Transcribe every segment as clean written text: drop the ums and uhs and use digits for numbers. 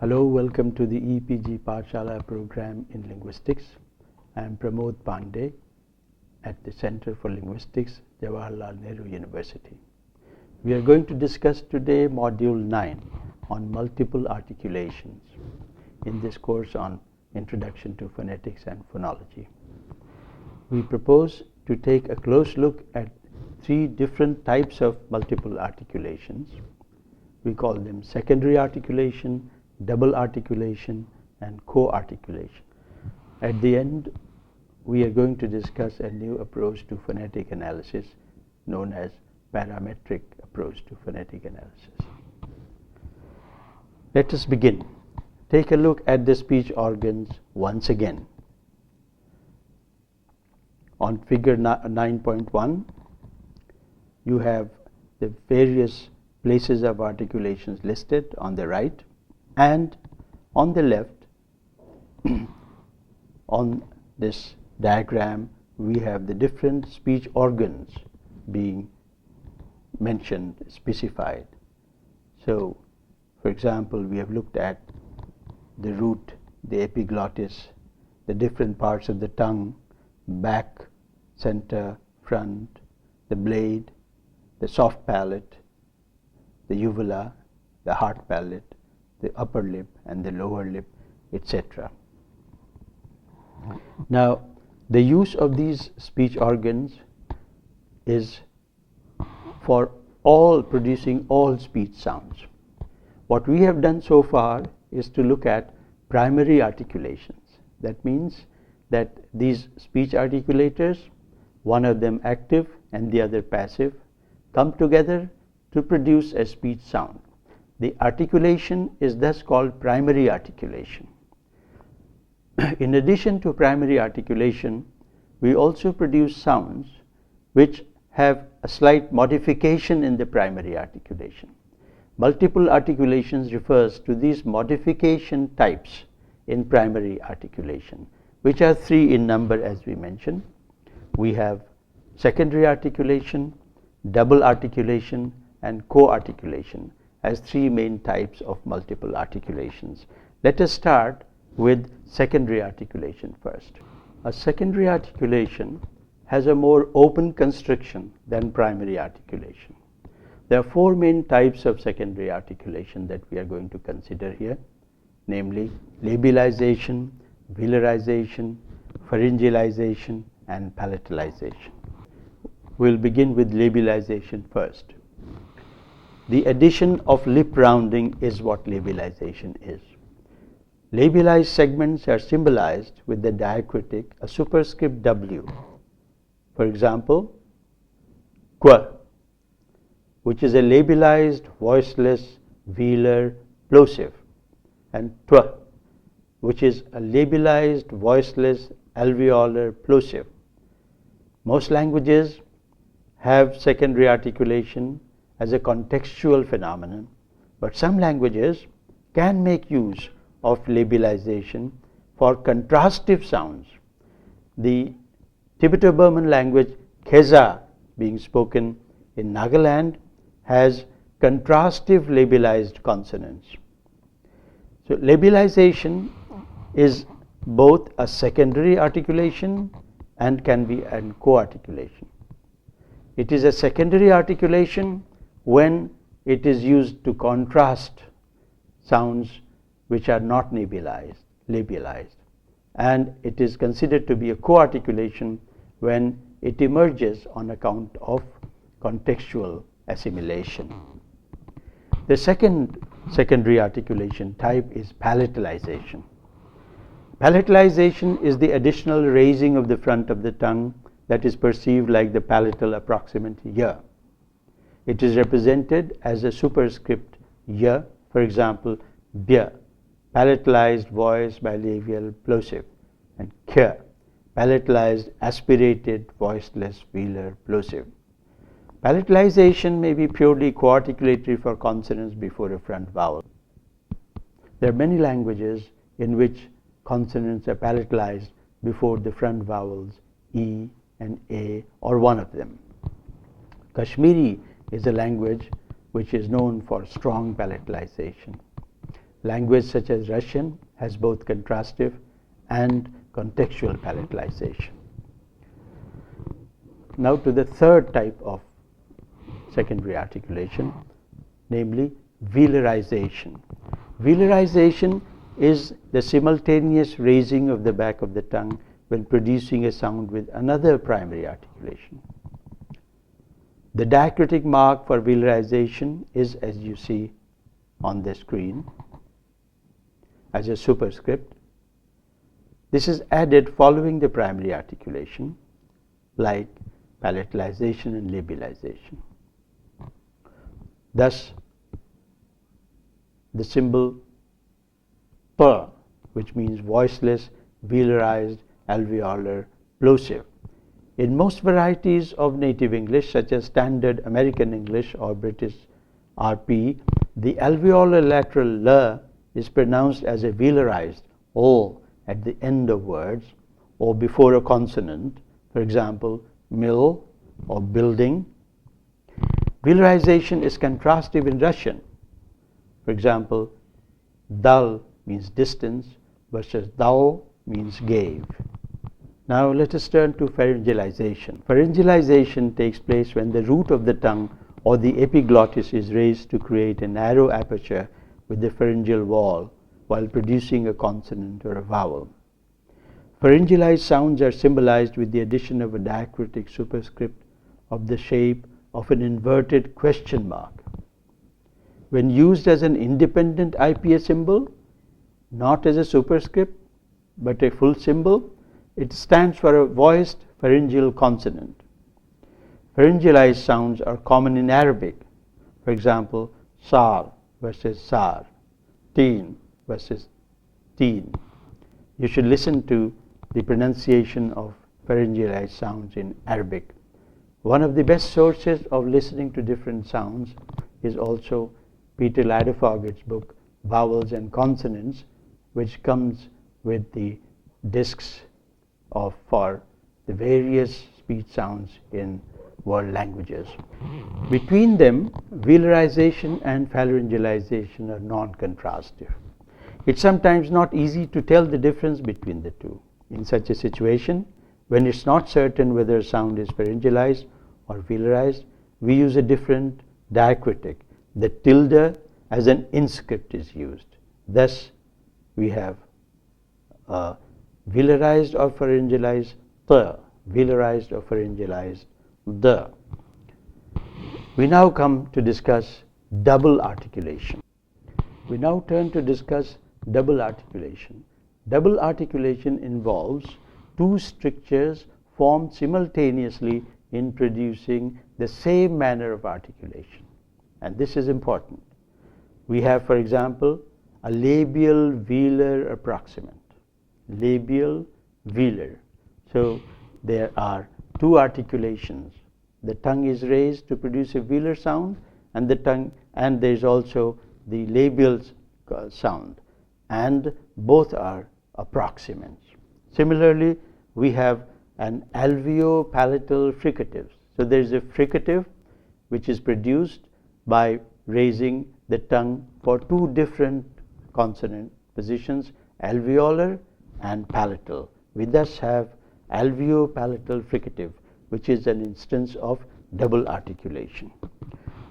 Hello, welcome to the EPG Parshala program in linguistics. I am Pramod Pandey at the Center for Linguistics, Jawaharlal Nehru University. We are going to discuss today Module 9 on multiple articulations in this course on Introduction to Phonetics and Phonology. We propose to take a close look at three different types of multiple articulations. We call them secondary articulation, double articulation, and co-articulation. At the end, we are going to discuss a new approach to phonetic analysis known as parametric approach to phonetic analysis. Let us begin. Take a look at the speech organs once again. On figure 9.1, you have the various places of articulations listed on the right, and on the left on this diagram we have the different speech organs being mentioned, specified. So, for example, we have looked at the root, the epiglottis, the different parts of the tongue, back, center, front, the blade, the soft palate, the uvula, the hard palate, the upper lip and the lower lip, etc. Now, the use of these speech organs is for producing all speech sounds. What we have done so far is to look at primary articulations. That means that these speech articulators, one of them active and the other passive, come together to produce a speech sound. The articulation is thus called primary articulation. In addition to primary articulation, we also produce sounds which have a slight modification in the primary articulation. Multiple articulations refers to these modification types in primary articulation, which are three in number as we mentioned. We have secondary articulation, double articulation, and co-articulation as three main types of multiple articulations. Let us start with secondary articulation first. A secondary articulation has a more open construction than primary articulation. There are four main types of secondary articulation that we are going to consider here, namely labialization, valorization, pharyngealization, and palatalization. We'll begin with labialization first. The addition of lip rounding is what labialization is. Labialized segments are symbolized with the diacritic, a superscript W. For example, qu, which is a labialized, voiceless, velar plosive, and tw, which is a labialized, voiceless, alveolar plosive. Most languages have secondary articulation as a contextual phenomenon, but some languages can make use of labialization for contrastive sounds. The Tibeto-Burman language Kheza, being spoken in Nagaland, has contrastive labialized consonants. So labialization is both a secondary articulation and can be a co-articulation. It is a secondary articulation when it is used to contrast sounds which are not labialized, and it is considered to be a co-articulation when it emerges on account of contextual assimilation. The second secondary articulation type is palatalization. Palatalization is the additional raising of the front of the tongue that is perceived like the palatal approximant y. It is represented as a superscript y, for example, by, palatalized voice bilabial plosive, and k, palatalized aspirated voiceless velar plosive. Palatalization may be purely co-articulatory for consonants before a front vowel. There are many languages in which consonants are palatalized before the front vowels e and a, or one of them. Kashmiri is a language which is known for strong palatalization. Language such as Russian has both contrastive and contextual palatalization. Now to the third type of secondary articulation, namely velarization. Velarization is the simultaneous raising of the back of the tongue when producing a sound with another primary articulation. The diacritic mark for velarization is, as you see on the screen, as a superscript. This is added following the primary articulation, like palatalization and labialization. Thus, the symbol P, which means voiceless, velarized, alveolar, plosive. In most varieties of native English, such as Standard American English or British RP, the alveolar lateral L is pronounced as a velarized O at the end of words or before a consonant, for example, mill or building. Velarization is contrastive in Russian. For example, dal means distance versus dao means gave. Now let us turn to pharyngealization. Pharyngealization takes place when the root of the tongue or the epiglottis is raised to create a narrow aperture with the pharyngeal wall while producing a consonant or a vowel. Pharyngealized sounds are symbolized with the addition of a diacritic superscript of the shape of an inverted question mark. When used as an independent IPA symbol, not as a superscript, but a full symbol, it stands for a voiced pharyngeal consonant. Pharyngealized sounds are common in Arabic. For example, sar versus sar, teen versus teen. You should listen to the pronunciation of pharyngealized sounds in Arabic. One of the best sources of listening to different sounds is also Peter Ladefogger's book, Vowels and Consonants, which comes with the discs for the various speech sounds in world languages. Between them, velarization and pharyngealization are non-contrastive. It's sometimes not easy to tell the difference between the two. In such a situation, when it's not certain whether a sound is pharyngealized or velarized, we use a different diacritic. The tilde as an inscript is used. Thus, we have velarized or pharyngealized T, velarized or pharyngealized D. We now come to discuss double articulation. We now turn to discuss double articulation. Double articulation involves two strictures formed simultaneously in producing the same manner of articulation. And this is important. We have, for example, a labial velar approximant. Labial velar. So there are two articulations. The tongue is raised to produce a velar sound, and there is also the labial sound, and both are approximants. Similarly, we have an alveopalatal fricative. So there is a fricative which is produced by raising the tongue for two different consonant positions, alveolar and palatal. We thus have alveopalatal fricative, which is an instance of double articulation.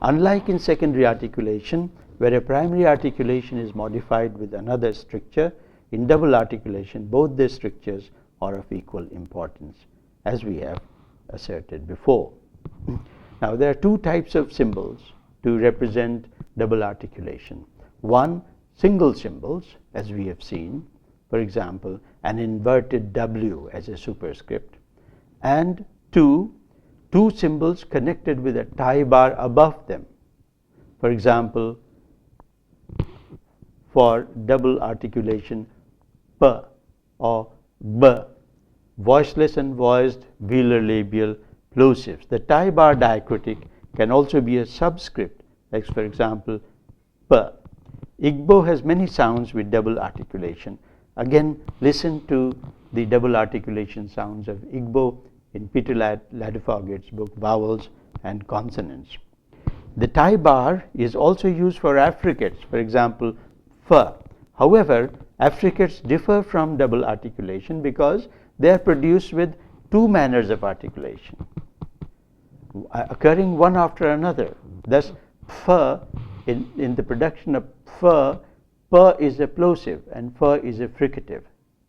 Unlike in secondary articulation, where a primary articulation is modified with another stricture, in double articulation, both the strictures are of equal importance, as we have asserted before. Now, there are two types of symbols to represent double articulation. One, single symbols, as we have seen, for example, an inverted W as a superscript, and two symbols connected with a tie bar above them. For example, for double articulation, P or B, voiceless and voiced, velar labial plosives. The tie bar diacritic can also be a subscript, like for example, P. Igbo has many sounds with double articulation. Again, listen to the double articulation sounds of Igbo in Peter Ladefogger's book, Vowels and Consonants. The tie bar is also used for affricates, for example, F. However, affricates differ from double articulation because they are produced with two manners of articulation, occurring one after another. Thus, F, in the production of F, P is a plosive and F is a fricative.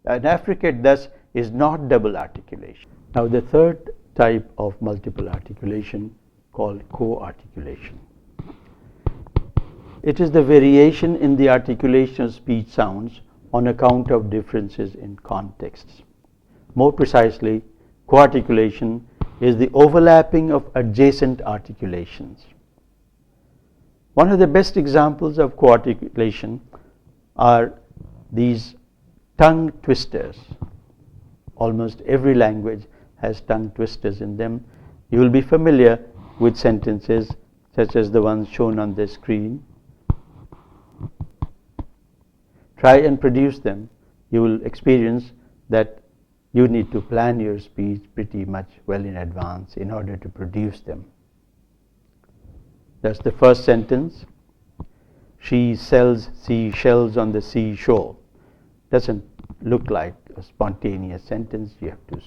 An affricate, thus, is not double articulation. Now, the third type of multiple articulation called co-articulation. It is the variation in the articulation of speech sounds on account of differences in contexts. More precisely, co-articulation is the overlapping of adjacent articulations. One of the best examples of co-articulation are these tongue twisters. Almost every language has tongue twisters in them. You will be familiar with sentences such as the ones shown on the screen. Try and produce them. You will experience that you need to plan your speech pretty much well in advance in order to produce them. That's the first sentence. She sells seashells on the seashore. Doesn't look like a spontaneous sentence. You have to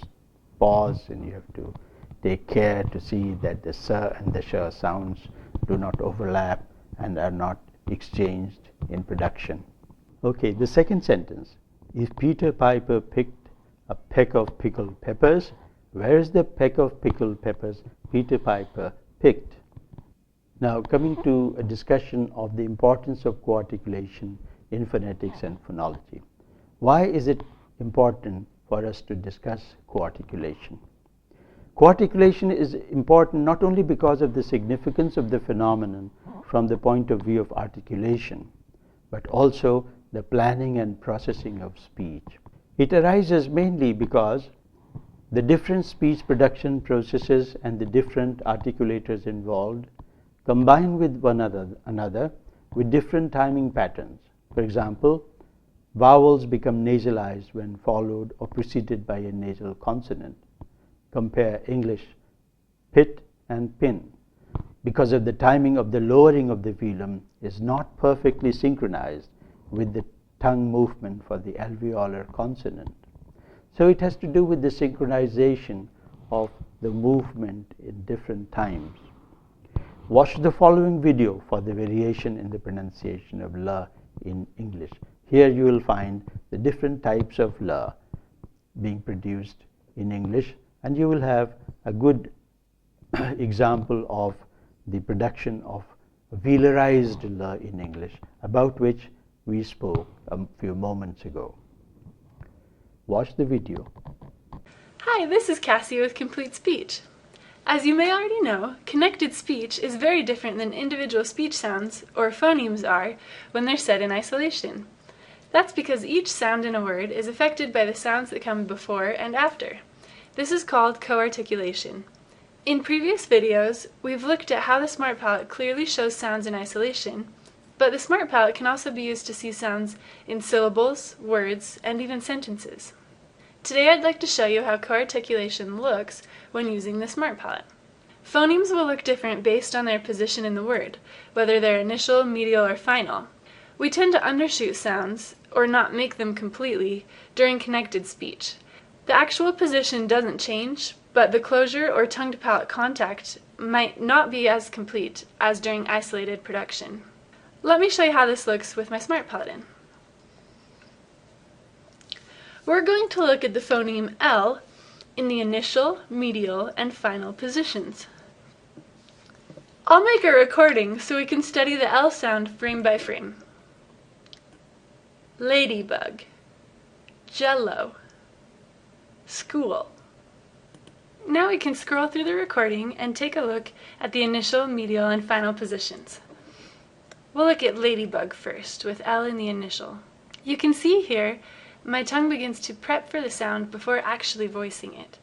pause and you have to take care to see that the s and the sh sounds do not overlap and are not exchanged in production. Okay, the second sentence. If Peter Piper picked a peck of pickled peppers, where is the peck of pickled peppers Peter Piper picked? Now, coming to a discussion of the importance of co-articulation in phonetics and phonology. Why is it important for us to discuss co-articulation? Co-articulation is important not only because of the significance of the phenomenon from the point of view of articulation, but also the planning and processing of speech. It arises mainly because the different speech production processes and the different articulators involved combine with one another with different timing patterns. For example, vowels become nasalized when followed or preceded by a nasal consonant. Compare English pit and pin. Because of the timing of the lowering of the velum is not perfectly synchronized with the tongue movement for the alveolar consonant. So it has to do with the synchronization of the movement in different times. Watch the following video for the variation in the pronunciation of L in English. Here you will find the different types of L being produced in English, and you will have a good example of the production of velarized L in English, about which we spoke a few moments ago. Watch the video. Hi, this is Cassie with Complete Speech. As you may already know, connected speech is very different than individual speech sounds, or phonemes, are when they're said in isolation. That's because each sound in a word is affected by the sounds that come before and after. This is called co-articulation. In previous videos, we've looked at how the Smart Palette clearly shows sounds in isolation, but the Smart Palette can also be used to see sounds in syllables, words, and even sentences. Today I'd like to show you how co-articulation looks when using the Smart Palette. Phonemes will look different based on their position in the word, whether they're initial, medial, or final. We tend to undershoot sounds, or not make them completely, during connected speech. The actual position doesn't change, but the closure or tongue-to-palate contact might not be as complete as during isolated production. Let me show you how this looks with my Smart Palette in. We're going to look at the phoneme L in the initial, medial, and final positions. I'll make a recording so we can study the L sound frame by frame. Ladybug, Jello, school. Now we can scroll through the recording and take a look at the initial, medial, and final positions. We'll look at ladybug first, with L in the initial. You can see here my tongue begins to prep for the sound before actually voicing it.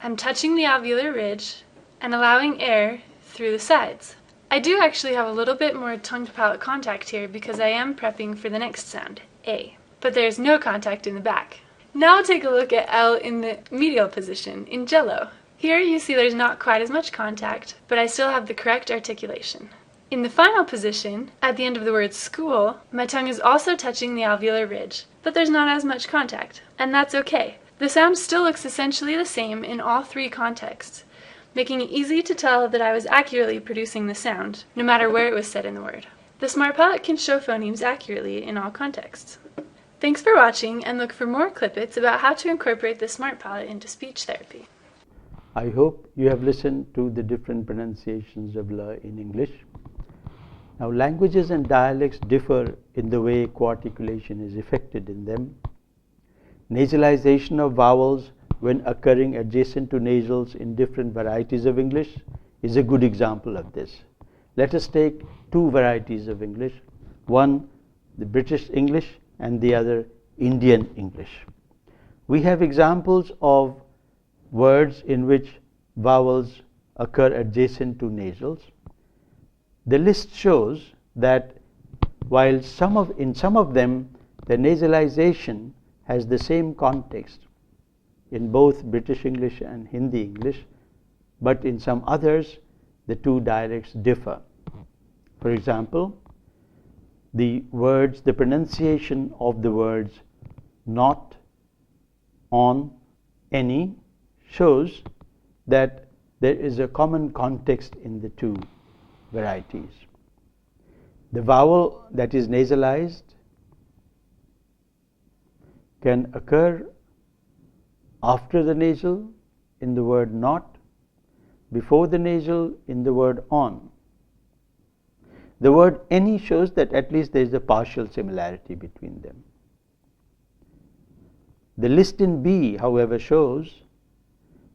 I'm touching the alveolar ridge and allowing air through the sides. I do actually have a little bit more tongue-to-palate contact here because I am prepping for the next sound, A, but there's no contact in the back. Now take a look at L in the medial position, in Jello. Here you see there's not quite as much contact, but I still have the correct articulation. In the final position, at the end of the word school, my tongue is also touching the alveolar ridge, but there's not as much contact, and that's okay. The sound still looks essentially the same in all three contexts, making it easy to tell that I was accurately producing the sound, no matter where it was said in the word. The Smart Palette can show phonemes accurately in all contexts. Thanks for watching, and look for more clippets about how to incorporate the Smart Palette into speech therapy. I hope you have listened to the different pronunciations of L in English. Now, languages and dialects differ in the way co-articulation is effected in them. Nasalization of vowels when occurring adjacent to nasals in different varieties of English is a good example of this. Let us take two varieties of English, one the British English and the other Indian English. We have examples of words in which vowels occur adjacent to nasals. The list shows that while in some of them the nasalization has the same context in both British English and Hindi English, but in some others the two dialects differ. For example, the pronunciation of the words not, on, any shows that there is a common context in the two varieties. The vowel that is nasalized can occur after the nasal in the word not, before the nasal in the word on. The word any shows that at least there is a partial similarity between them. The list in B, however, shows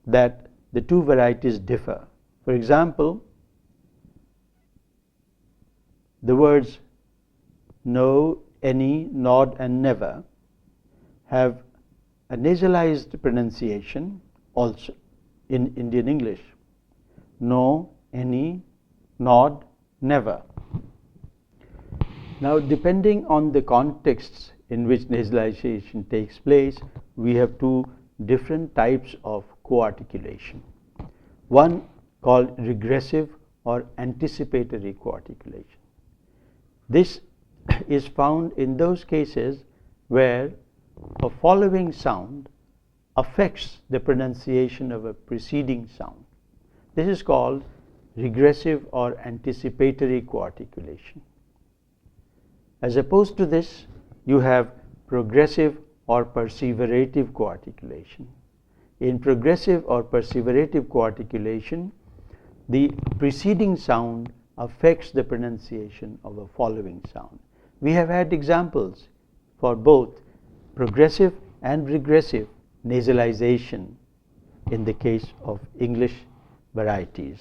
that the two varieties differ. For example, the words no, any, nod, and never have a nasalized pronunciation also in Indian English. No, any, nod, never. Now, depending on the contexts in which nasalization takes place, we have two different types of co-articulation. One called regressive or anticipatory co-articulation. This is found in those cases where a following sound affects the pronunciation of a preceding sound. This is called regressive or anticipatory co-articulation. As opposed to this, you have progressive or perseverative co-articulation. In progressive or perseverative co-articulation, the preceding sound affects the pronunciation of a following sound. We have had examples for both progressive and regressive nasalization in the case of English varieties.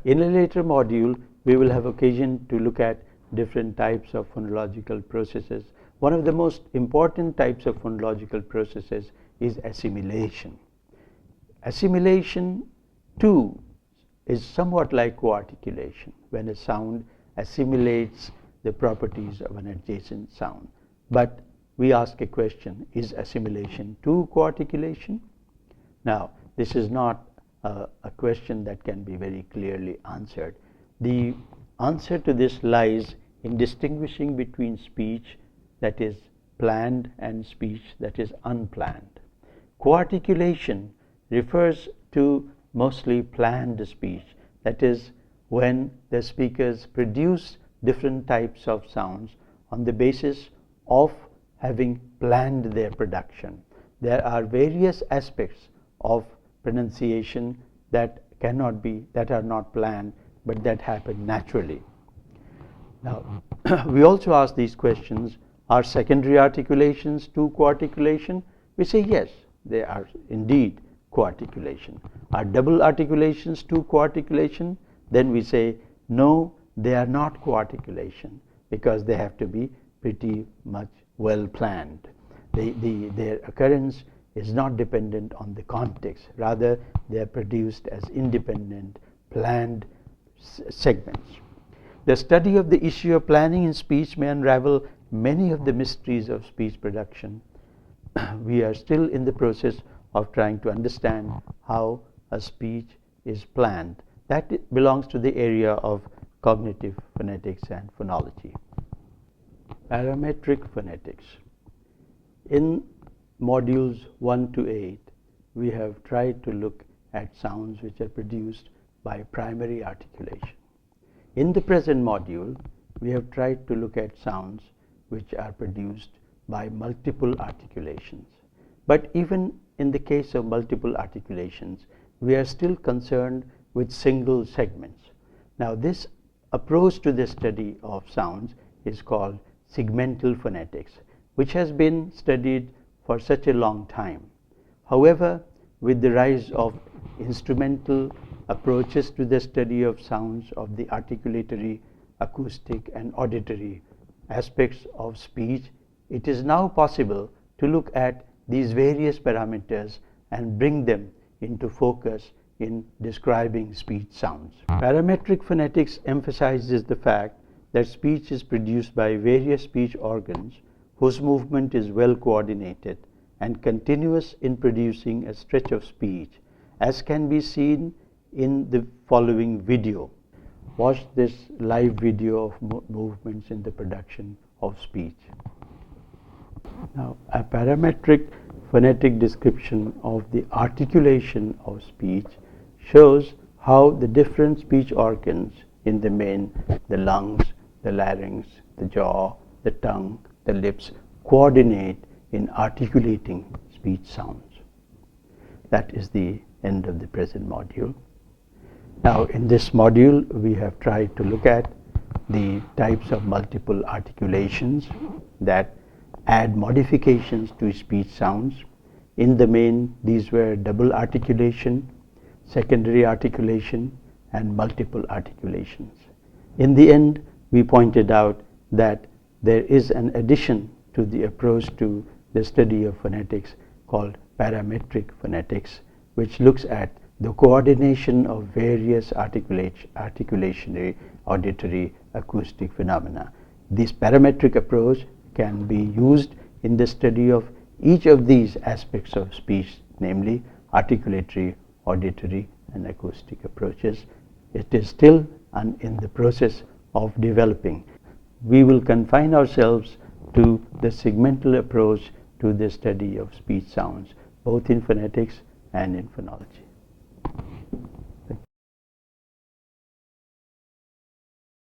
In a later module, we will have occasion to look at different types of phonological processes. One of the most important types of phonological processes is assimilation. Assimilation too is somewhat like co-articulation, when a sound assimilates the properties of an adjacent sound. But we ask a question, is assimilation too co-articulation? Now, this is not a question that can be very clearly answered. The answer to this lies in distinguishing between speech that is planned and speech that is unplanned. Co-articulation refers to mostly planned speech, that is, when the speakers produce different types of sounds on the basis of having planned their production. There are various aspects of pronunciation that are not planned, but that happen naturally. Now, we also ask these questions, are secondary articulations too co-articulation? We say yes, they are indeed co-articulation. Are double articulations too co-articulation? Then we say no, they are not co-articulation, because they have to be pretty much well planned. Their occurrence is not dependent on the context, rather they are produced as independent planned segments. The study of the issue of planning in speech may unravel many of the mysteries of speech production. We are still in the process of trying to understand how a speech is planned. That belongs to the area of cognitive phonetics and phonology. Parametric phonetics. In modules 1 to 8, we have tried to look at sounds which are produced by primary articulation. In the present module, we have tried to look at sounds which are produced by multiple articulations. But even in the case of multiple articulations, we are still concerned with single segments. Now, this approach to the study of sounds is called segmental phonetics, which has been studied for such a long time. However, with the rise of instrumental approaches to the study of sounds of the articulatory, acoustic, and auditory aspects of speech, it is now possible to look at these various parameters and bring them into focus in describing speech sounds. Parametric phonetics emphasizes the fact that speech is produced by various speech organs whose movement is well coordinated and continuous in producing a stretch of speech, as can be seen in the following video. Watch this live video of movements in the production of speech. Now, a parametric phonetic description of the articulation of speech shows how the different speech organs in the main, the lungs, the larynx, the jaw, the tongue, the lips, coordinate in articulating speech sounds. That is the end of the present module. Now, in this module, we have tried to look at the types of multiple articulations that add modifications to speech sounds. In the main, these were double articulation, secondary articulation, and multiple articulations. In the end, we pointed out that there is an addition to the approach to the study of phonetics called parametric phonetics, which looks at the coordination of various articulationary, auditory, acoustic phenomena. This parametric approach can be used in the study of each of these aspects of speech, namely articulatory, auditory, and acoustic approaches. It is still in the process of developing. We will confine ourselves to the segmental approach to the study of speech sounds, both in phonetics and in phonology.